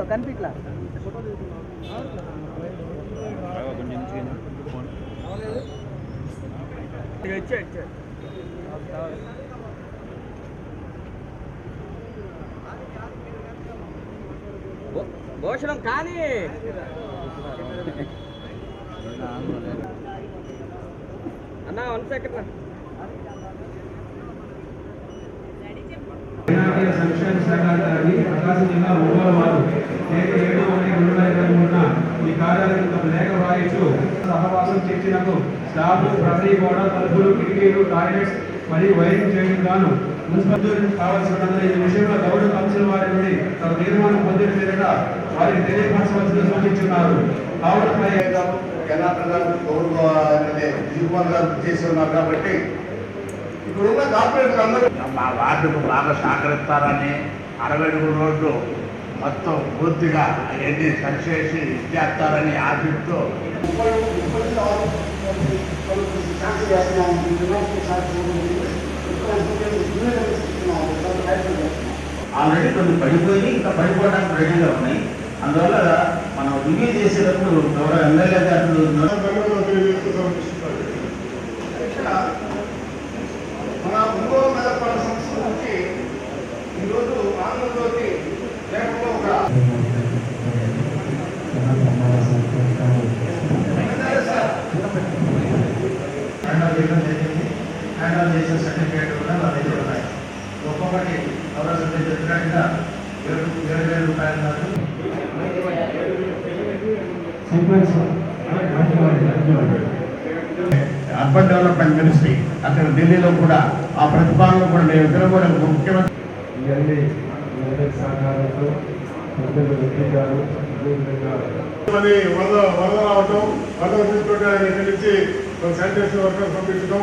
కనిపిట్లా భోషణం కానీ అన్నా 1 సెకండ్ సంక్షేమ శాఖ అధికారి ప్రకాశం జిల్లా ఒంగోలు వారు 7/7/2023 ఈ కార్యాలయంలో లేఖ రాయిస్తూ సహవాసం చర్చలకు స్టాఫ్ ప్రహరీ గోడ తలుపులు కిటికీలు టాయిలెట్స్ మరియు వైరింగ్ చేయడం గాను మున్సిపల్ కావాల్సిన ఈ విషయంలో గౌరవ కౌన్సిల్ వారి నుండి తమ తీర్మానం పొందిన మీదట వారికి తెలియపరచవలసిన సూచించున్నారు. కావున ఎలా ప్రజలకు తీర్మానాలు చేసి ఉన్నారు కాబట్టి ఇప్పుడున్న కార్పొరేట్ అందరూ మా వార్డుకు బాగా సహకరిస్తారని 60 అడుగుల రోడ్డు మొత్తం పూర్తిగా అవన్నీ సరిచేసి ఇచ్చేస్తారని ఆశిస్తూ ఆల్రెడీ కొన్ని పడిపోయి ఇంకా పడిపోవడానికి రెడీగా ఉన్నాయి. అందువల్ల మనం రివ్యూ చేసేటప్పుడు గౌరవ ఎమ్మెల్యే గారు మన ఒంగోలు నగరపాలక సంస్థ నుంచి ఈరోజు ఆంధ్రజ్యోతి లేఖలో ఒక హ్యాండ్ చేసిన సర్టిఫికేట్ కూడా నా దగ్గర ఉన్నాయి. ఒక్కొక్కటి అవసరం చెప్పినట్టుగా 7,000 రూపాయలు అర్బన్ డెవలప్మెంట్ మినిస్ట్రీ అక్కడ ఢిల్లీలో కూడా ఆ ప్రతిపాదనలో కూడా నేను ఇద్దరు కూడా ముఖ్యమంత్రి వరద రావటం వరద తీసుకుంటే నుంచి శానిటేషన్ వర్కర్ పంపించడం